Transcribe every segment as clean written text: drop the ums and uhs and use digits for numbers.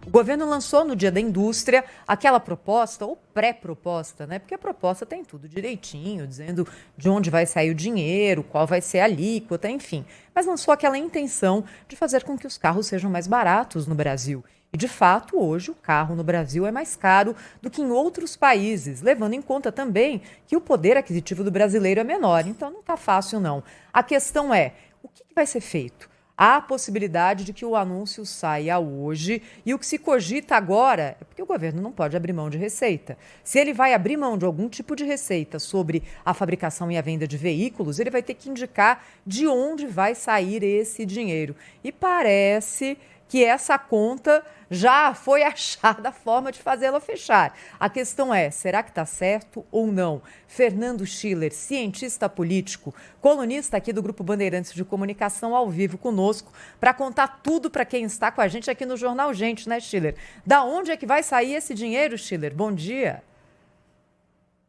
O governo lançou no Dia da Indústria aquela proposta, ou pré-proposta, né? Porque a proposta tem tudo direitinho, dizendo de onde vai sair o dinheiro, qual vai ser a alíquota, enfim. Mas lançou aquela intenção de fazer com que os carros sejam mais baratos no Brasil. E, de fato, hoje o carro no Brasil é mais caro do que em outros países, levando em conta também que o poder aquisitivo do brasileiro é menor. Então, não está fácil, não. A questão é, o que vai ser feito? Há a possibilidade de que o anúncio saia hoje e o que se cogita agora é porque o governo não pode abrir mão de receita. Se ele vai abrir mão de algum tipo de receita sobre a fabricação e a venda de veículos, ele vai ter que indicar de onde vai sair esse dinheiro. E parece que essa conta já foi achada a forma de fazê-la fechar. A questão é, será que está certo ou não? Fernando Schiller, cientista político, colunista aqui do Grupo Bandeirantes de Comunicação, ao vivo conosco, para contar tudo para quem está com a gente aqui no Jornal Gente, né, Schiller? Da onde é que vai sair esse dinheiro, Schiller? Bom dia.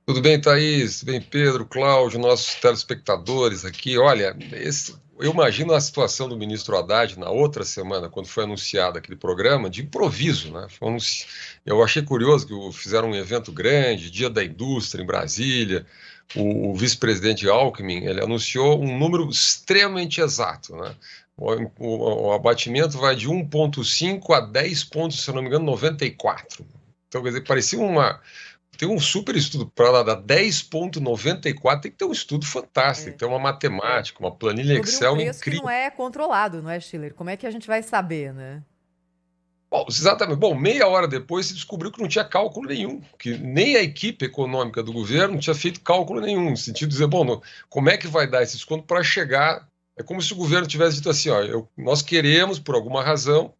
Tudo bem, Thaís? Tudo bem, Pedro, Cláudio, nossos telespectadores aqui. Olha, eu imagino a situação do ministro Haddad na outra semana, quando foi anunciado aquele programa, de improviso, né? Eu achei curioso que fizeram um evento grande, Dia da Indústria, em Brasília. O vice-presidente Alckmin, ele anunciou um número extremamente exato, né? O abatimento vai de 1,5 a 10 pontos, se eu não me engano, 94. Então, quer dizer, parecia tem um super estudo para dar 10,94, tem que ter um estudo fantástico, tem que ter uma matemática, uma planilha Sobre um Excel preço que incrível. não é controlado, não é, Schiller? Como é que a gente vai saber, né? Bom, exatamente. Bom, meia hora depois se descobriu que não tinha cálculo nenhum, que nem a equipe econômica do governo tinha feito cálculo nenhum, no sentido de dizer, bom, como é que vai dar esse desconto para chegar? É como se o governo tivesse dito assim, ó, nós queremos, por alguma razão,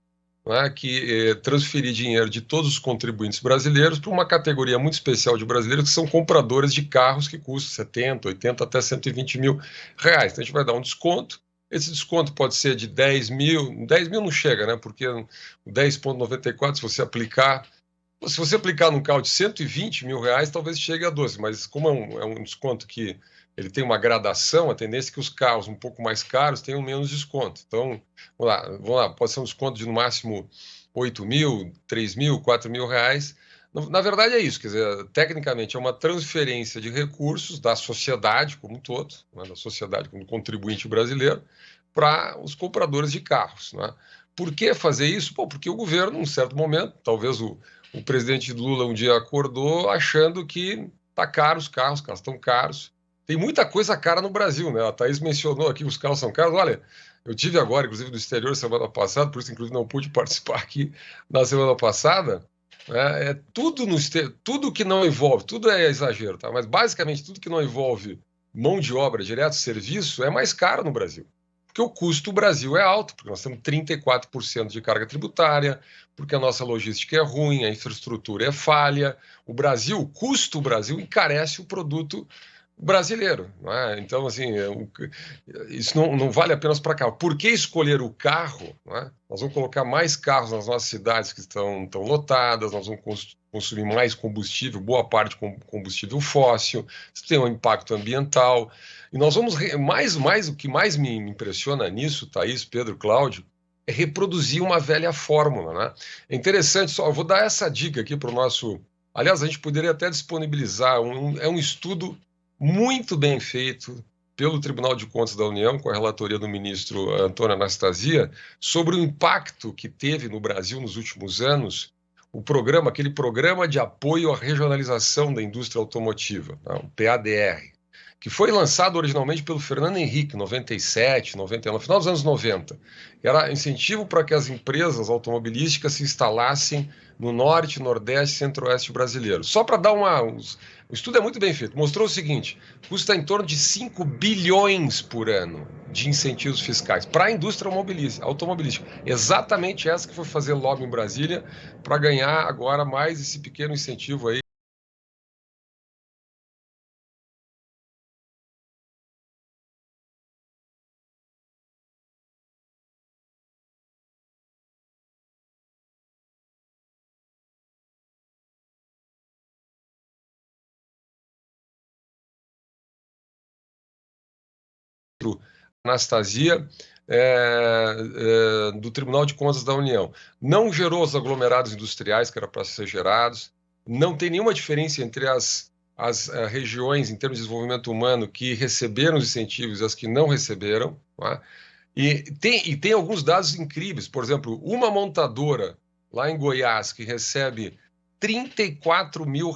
né, que transferir dinheiro de todos os contribuintes brasileiros para uma categoria muito especial de brasileiros que são compradores de carros que custam 70, 80 até 120 mil reais. Então a gente vai dar um desconto. Esse desconto pode ser de 10 mil, 10 mil não chega, né? Porque o 10,94, se você aplicar num carro de 120 mil reais, talvez chegue a 12, mas como é um desconto que ele tem uma gradação, a tendência é que os carros um pouco mais caros tenham menos desconto. Então, vamos lá, pode ser um desconto de no máximo 8 mil, 3 mil, 4 mil reais. Na verdade é isso, quer dizer, tecnicamente é uma transferência de recursos da sociedade como um todo, né, da sociedade como contribuinte brasileiro, para os compradores de carros. Né? Por que fazer isso? Bom, porque o governo, num certo momento, talvez o presidente Lula um dia acordou achando que tá caro os carros estão caros. Tem muita coisa cara no Brasil, né? A Thaís mencionou aqui que os carros são caros. Olha, eu tive agora, inclusive, do exterior semana passada, por isso, inclusive, não pude participar aqui na semana passada. Né? Tudo que não envolve, tudo é exagero, tá? Mas basicamente tudo que não envolve mão de obra, direto serviço, é mais caro no Brasil. Porque o custo do Brasil é alto, porque nós temos 34% de carga tributária, porque a nossa logística é ruim, a infraestrutura é falha. O custo do Brasil encarece o produto brasileiro. Não é? Então, assim, isso não vale apenas para carro. Por que escolher o carro? Não é? Nós vamos colocar mais carros nas nossas cidades que estão lotadas, nós vamos consumir mais combustível, boa parte com combustível fóssil, isso tem um impacto ambiental. E nós vamos, o que mais me impressiona nisso, Thaís, Pedro, Cláudio, é reproduzir uma velha fórmula. Né? É interessante, só eu vou dar essa dica aqui para o nosso. Aliás, a gente poderia até disponibilizar é um estudo muito bem feito pelo Tribunal de Contas da União, com a relatoria do ministro Antônio Anastasia, sobre o impacto que teve no Brasil nos últimos anos aquele programa de apoio à regionalização da indústria automotiva, né, o PADR, que foi lançado originalmente pelo Fernando Henrique, 97, 99, no final dos anos 90. Era incentivo para que as empresas automobilísticas se instalassem no norte, nordeste e centro-oeste brasileiro. Só para dar o estudo é muito bem feito. Mostrou o seguinte: custa em torno de 5 bilhões por ano de incentivos fiscais para a indústria automobilística. Exatamente essa que foi fazer lobby em Brasília para ganhar agora mais esse pequeno incentivo aí. Anastasia, do Tribunal de Contas da União. Não gerou os aglomerados industriais que era para ser gerados, não tem nenhuma diferença entre as regiões em termos de desenvolvimento humano que receberam os incentivos e as que não receberam. Tá? E tem alguns dados incríveis. Por exemplo, uma montadora lá em Goiás que recebe R$ 34 mil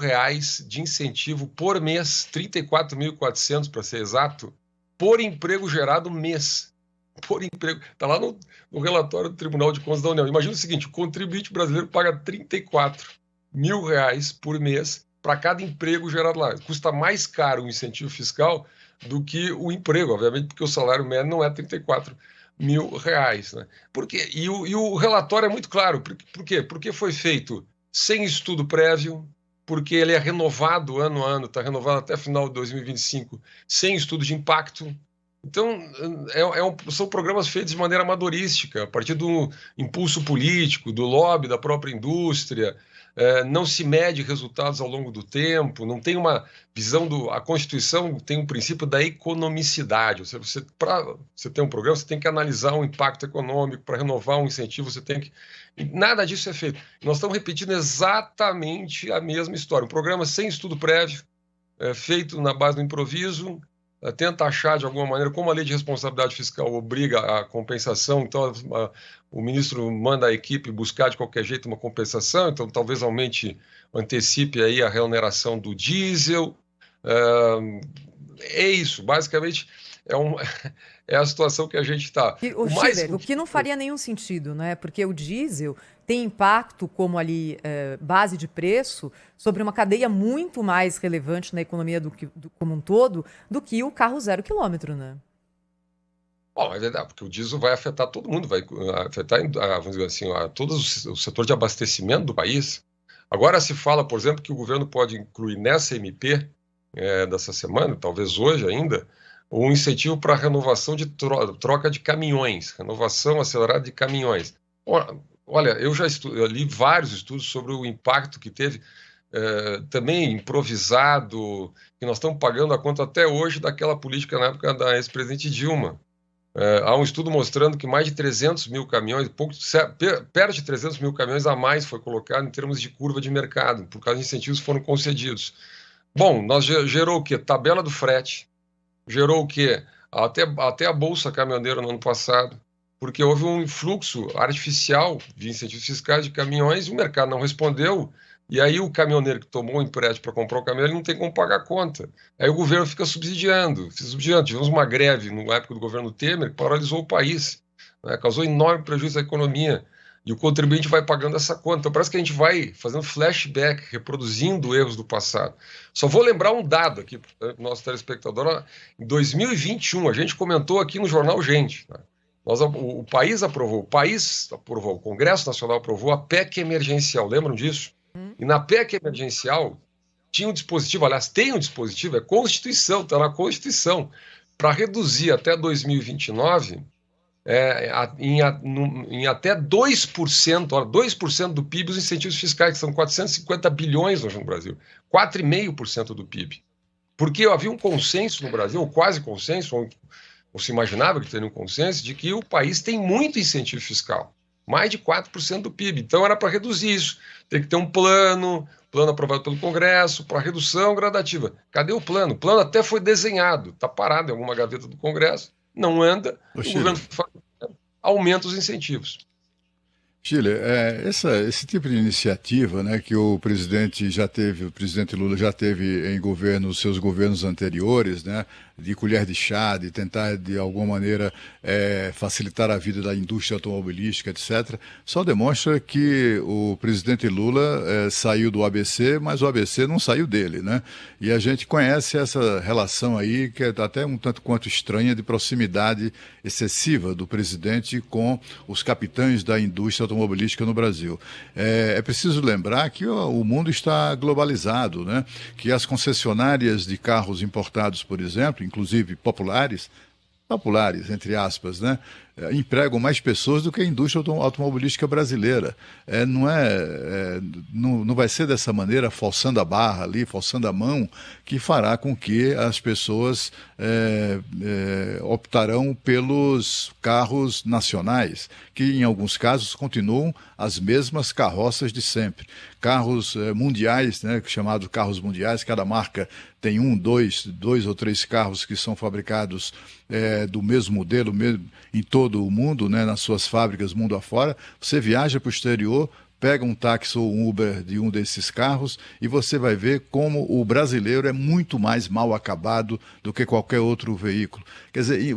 de incentivo por mês, 34.400 para ser exato, por emprego gerado mês. Por emprego. Está lá no relatório do Tribunal de Contas da União. Imagina o seguinte, o contribuinte brasileiro paga R$ 34 mil por mês para cada emprego gerado lá. Custa mais caro o incentivo fiscal do que o emprego, obviamente, porque o salário médio não é R$ 34 mil. Né? E o relatório é muito claro. Por quê? Porque foi feito sem estudo prévio, porque ele é renovado ano a ano, está renovado até final de 2025, sem estudo de impacto. Então, são programas feitos de maneira amadorística, a partir do impulso político, do lobby da própria indústria, não se mede resultados ao longo do tempo, não tem uma visão a Constituição tem um princípio da economicidade, ou seja, para você ter um programa, você tem que analisar o impacto econômico, para renovar um incentivo, você tem que... Nada disso é feito. Nós estamos repetindo exatamente a mesma história, um programa sem estudo prévio, feito na base do improviso, tenta achar de alguma maneira, como a lei de responsabilidade fiscal obriga a compensação, então o ministro manda a equipe buscar de qualquer jeito uma compensação, então talvez antecipe aí a reoneração do diesel. É isso, basicamente é a situação que a gente está. O que não faria nenhum sentido, né? Porque o diesel tem impacto como ali base de preço sobre uma cadeia muito mais relevante na economia como um todo do que o carro 0 quilômetro, né? Bom, é verdade, porque o diesel vai afetar todo mundo, vai afetar, vamos dizer assim, todo o setor de abastecimento do país. Agora se fala, por exemplo, que o governo pode incluir nessa MP dessa semana, talvez hoje ainda, um incentivo para a renovação de troca de caminhões, renovação acelerada de caminhões. Olha, eu li vários estudos sobre o impacto que teve, também improvisado, que nós estamos pagando a conta até hoje daquela política na época da ex-presidente Dilma. Há um estudo mostrando que mais de 300 mil caminhões, perto de 300 mil caminhões a mais foi colocado em termos de curva de mercado, por causa de incentivos que foram concedidos. Bom, gerou o quê? Tabela do frete, gerou o quê? Até a Bolsa Caminhoneira no ano passado, porque houve um influxo artificial de incentivos fiscais de caminhões e o mercado não respondeu, e aí o caminhoneiro que tomou um empréstimo para comprar o caminhão, ele não tem como pagar a conta. Aí o governo fica subsidiando. Tivemos uma greve na época do governo Temer que paralisou o país, né? Causou enorme prejuízo à economia. E o contribuinte vai pagando essa conta. Então parece que a gente vai fazendo flashback, reproduzindo erros do passado. Só vou lembrar um dado aqui para o nosso telespectador. Em 2021, a gente comentou aqui no Jornal Gente, né? O país aprovou, o Congresso Nacional aprovou a PEC emergencial, lembram disso? E na PEC emergencial tinha um dispositivo, aliás, tem um dispositivo, é Constituição, está na Constituição, para reduzir até 2029 em até 2%, olha, 2% do PIB os incentivos fiscais, que são 450 bilhões hoje no Brasil, 4,5% do PIB. Porque havia um consenso no Brasil, ou quase consenso, ou se imaginava que teria um consenso, de que o país tem muito incentivo fiscal, mais de 4% do PIB. Então era para reduzir isso. Tem que ter um plano aprovado pelo Congresso para redução gradativa. Cadê o plano? O plano até foi desenhado, está parado em alguma gaveta do Congresso, não anda, o governo aumenta os incentivos. Chile, esse tipo de iniciativa, né, que o presidente Lula já teve em governos, seus governos anteriores, né, de colher de chá, de tentar de alguma maneira facilitar a vida da indústria automobilística, etc., só demonstra que o presidente Lula saiu do ABC, mas o ABC não saiu dele, né? E a gente conhece essa relação aí, que é até um tanto quanto estranha, de proximidade excessiva do presidente com os capitães da indústria automobilística no Brasil. É preciso lembrar que o mundo está globalizado, né? Que as concessionárias de carros importados, por exemplo, inclusive populares, entre aspas, né? empregam mais pessoas do que a indústria automobilística brasileira. Não vai ser dessa maneira, forçando a barra ali, forçando a mão, que fará com que as pessoas optarão pelos carros nacionais, que em alguns casos continuam as mesmas carroças de sempre. Carros mundiais, né, chamados carros mundiais, cada marca tem dois ou três carros que são fabricados do mesmo modelo em todo o mundo, né, nas suas fábricas mundo afora. Você viaja para o exterior, pega um táxi ou um Uber de um desses carros e você vai ver como o brasileiro é muito mais mal acabado do que qualquer outro veículo. Quer dizer,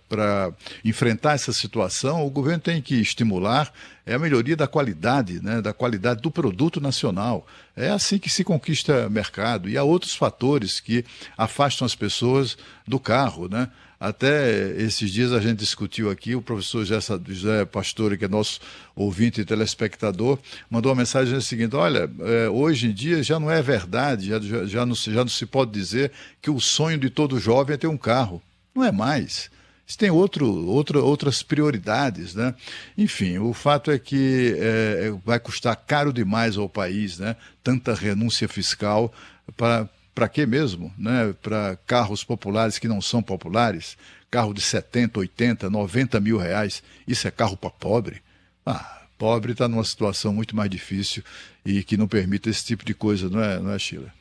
para enfrentar essa situação, o governo tem que estimular a melhoria da qualidade, né, da qualidade do produto nacional. É assim que se conquista mercado. E há outros fatores que afastam as pessoas do carro, né? Até esses dias a gente discutiu aqui, o professor José Pastore, que é nosso ouvinte e telespectador, mandou uma mensagem dizendo o seguinte: olha, hoje em dia já não é verdade, já não se pode dizer que o sonho de todo jovem é ter um carro. Não é mais. Isso tem outras prioridades, né? Enfim, o fato é que vai custar caro demais ao país, né? Tanta renúncia fiscal para quê mesmo? Né? Para carros populares que não são populares, carro de 70, 80, 90 mil reais, isso é carro para pobre? Pobre está numa situação muito mais difícil e que não permite esse tipo de coisa, não é, Sheila?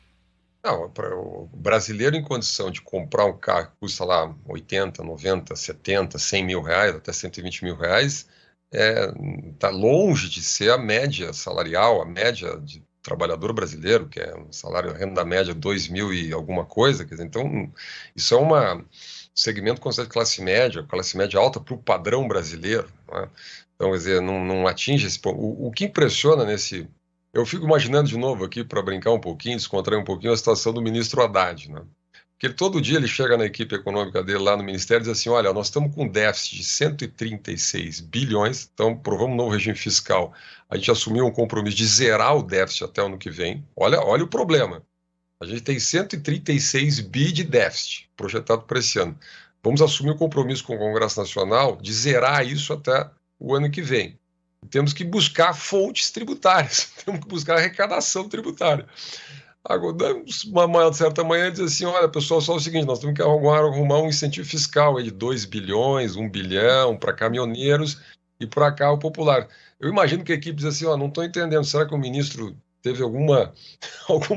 Não, para o brasileiro em condição de comprar um carro que custa lá 80, 90, 70, 100 mil reais, até 120 mil reais, está longe de ser a média salarial, a média de trabalhador brasileiro, que é um salário, renda média 2 mil e alguma coisa. Quer dizer, então, isso é um segmento considerado classe média alta para o padrão brasileiro. Né? Então, quer dizer, não atinge esse ponto. O que impressiona nesse... Eu fico imaginando de novo aqui, para brincar um pouquinho, descontrair um pouquinho, a situação do ministro Haddad, né? Porque todo dia ele chega na equipe econômica dele lá no Ministério e diz assim: olha, nós estamos com um déficit de 136 bilhões, então provamos um novo regime fiscal. A gente assumiu um compromisso de zerar o déficit até o ano que vem. Olha o problema. A gente tem 136 bi de déficit projetado para esse ano. Vamos assumir o compromisso com o Congresso Nacional de zerar isso até o ano que vem. Temos que buscar fontes tributárias, temos que buscar arrecadação tributária. Agora, uma certa manhã, diz assim: olha, pessoal, só o seguinte, nós temos que arrumar um incentivo fiscal aí de 2 bilhões, 1 bilhão para caminhoneiros e para carro popular. Eu imagino que a equipe diz assim: não estou entendendo, será que o ministro teve algum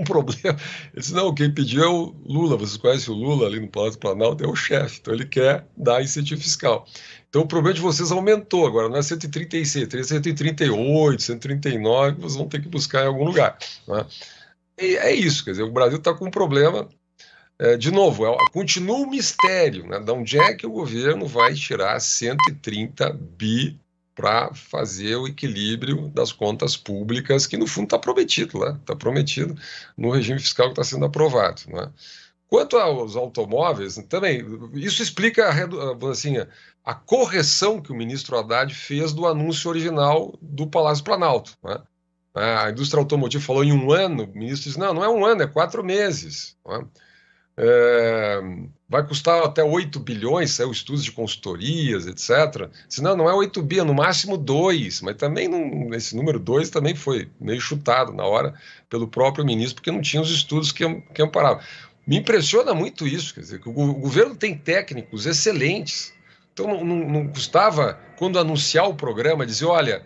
problema? Ele disse: não, quem pediu é o Lula, vocês conhecem o Lula ali no Palácio do Planalto, é o chefe, então ele quer dar incentivo fiscal. Então o problema de vocês aumentou, agora não é 136, é 138, 139, vocês vão ter que buscar em algum lugar, né? É isso, quer dizer, o Brasil está com um problema, de novo, continua um mistério, né? De onde é que o governo vai tirar 130 bi para fazer o equilíbrio das contas públicas, que no fundo está prometido, né? Está prometido no regime fiscal que está sendo aprovado, né? Quanto aos automóveis, também, isso explica a correção que o ministro Haddad fez do anúncio original do Palácio Planalto, né? A indústria automotiva falou em um ano, o ministro disse: não é um ano, é 4 meses. Né? Vai custar até 8 bilhões, saiu estudos de consultorias, etc. Disse: não é 8 bi, é no máximo 2, mas também esse número 2 também foi meio chutado na hora pelo próprio ministro, porque não tinha os estudos que amparavam. Me impressiona muito isso, quer dizer, que o governo tem técnicos excelentes, então não custava, quando anunciar o programa, dizer: olha,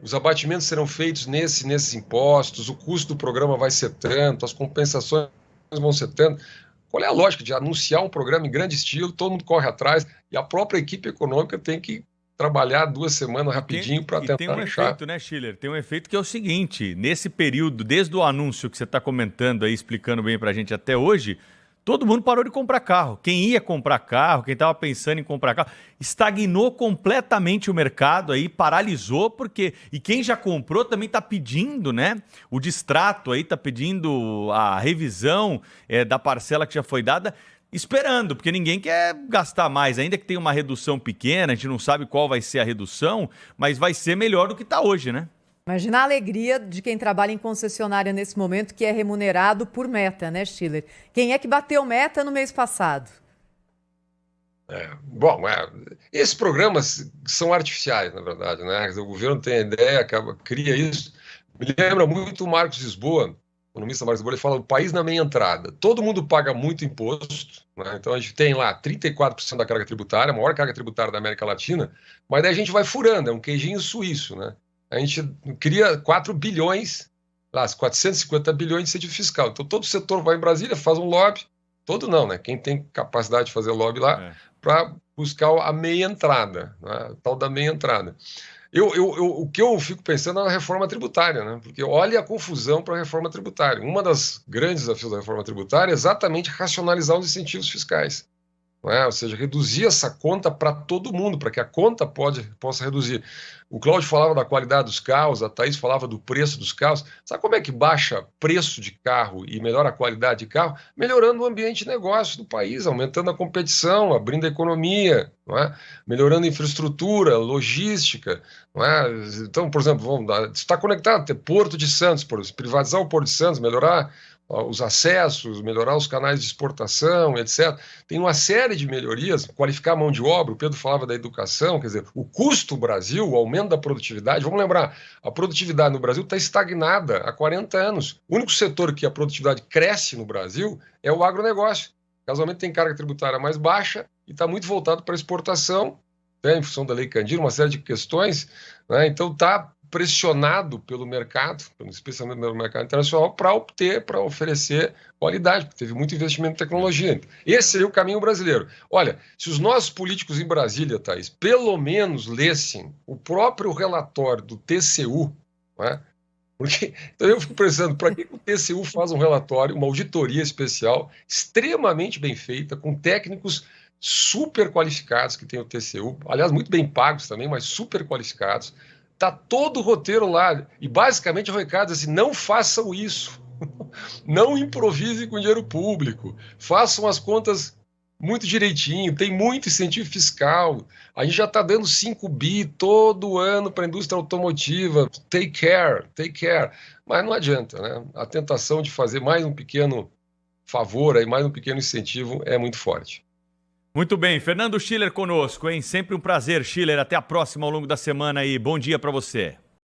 os abatimentos serão feitos nesses impostos, o custo do programa vai ser tanto, as compensações vão ser tanto. Qual é a lógica de anunciar um programa em grande estilo, todo mundo corre atrás, e a própria equipe econômica tem que trabalhar 2 semanas rapidinho para tentar tem um achar... efeito, né, Schiller? Tem um efeito que é o seguinte: nesse período, desde o anúncio que você está comentando aí, explicando bem para a gente até hoje, todo mundo parou de comprar carro. Quem ia comprar carro, quem estava pensando em comprar carro, estagnou completamente o mercado aí, paralisou, e quem já comprou também está pedindo, né? O distrato aí está pedindo a revisão da parcela que já foi dada, esperando, porque ninguém quer gastar mais, ainda que tenha uma redução pequena, a gente não sabe qual vai ser a redução, mas vai ser melhor do que está hoje, né? Imagina a alegria de quem trabalha em concessionária nesse momento, que é remunerado por meta, né, Schiller? Quem é que bateu meta no mês passado? Bom, esses programas são artificiais, na verdade, né? Quer dizer, o governo tem a ideia, cria isso. Me lembra muito o Marcos Lisboa, o economista Marcos Lisboa, ele fala o país na meia entrada. Todo mundo paga muito imposto, né? Então a gente tem lá 34% da carga tributária, a maior carga tributária da América Latina, mas daí a gente vai furando, é um queijinho suíço, né? A gente cria 4 bilhões, lá, 450 bilhões de incentivo fiscal. Então todo o setor vai em Brasília, faz um lobby, todo não, né? Quem tem capacidade de fazer lobby lá, para buscar a meia entrada, né? A tal da meia entrada. O que eu fico pensando é na reforma tributária, né? Porque olha a confusão para a reforma tributária. Uma das grandes desafios da reforma tributária é exatamente racionalizar os incentivos fiscais. Ou seja, reduzir essa conta para todo mundo, para que a conta possa reduzir. O Cláudio falava da qualidade dos carros, a Thaís falava do preço dos carros. Sabe como é que baixa preço de carro e melhora a qualidade de carro? Melhorando o ambiente de negócio do país, aumentando a competição, abrindo a economia, melhorando a infraestrutura, logística. Então, por exemplo, está conectado, ter Porto de Santos, privatizar o Porto de Santos, melhorar os acessos, melhorar os canais de exportação, etc. Tem uma série de melhorias, qualificar a mão de obra, o Pedro falava da educação, quer dizer, o custo Brasil, o aumento da produtividade, vamos lembrar, a produtividade no Brasil está estagnada há 40 anos. O único setor que a produtividade cresce no Brasil é o agronegócio. Casualmente tem carga tributária mais baixa e está muito voltado para a exportação, né, em função da Lei Candir, uma série de questões, né, então está pressionado pelo mercado, especialmente pelo mercado internacional, para oferecer qualidade, porque teve muito investimento em tecnologia. Esse seria o caminho brasileiro. Olha, se os nossos políticos em Brasília, Thaís, pelo menos lessem o próprio relatório do TCU, porque, então eu fico pensando, para que o TCU faz um relatório, uma auditoria especial, extremamente bem feita, com técnicos super qualificados que tem o TCU, aliás, muito bem pagos também, mas super qualificados. Está todo o roteiro lá. E basicamente o recado é assim: não façam isso. Não improvisem com dinheiro público. Façam as contas muito direitinho. Tem muito incentivo fiscal. A gente já está dando 5 bi todo ano para a indústria automotiva. Take care, take care. Mas não adianta, né? A tentação de fazer mais um pequeno favor, aí, mais um pequeno incentivo é muito forte. Muito bem, Fernando Schiller conosco, hein? Sempre um prazer, Schiller. Até a próxima ao longo da semana e bom dia para você.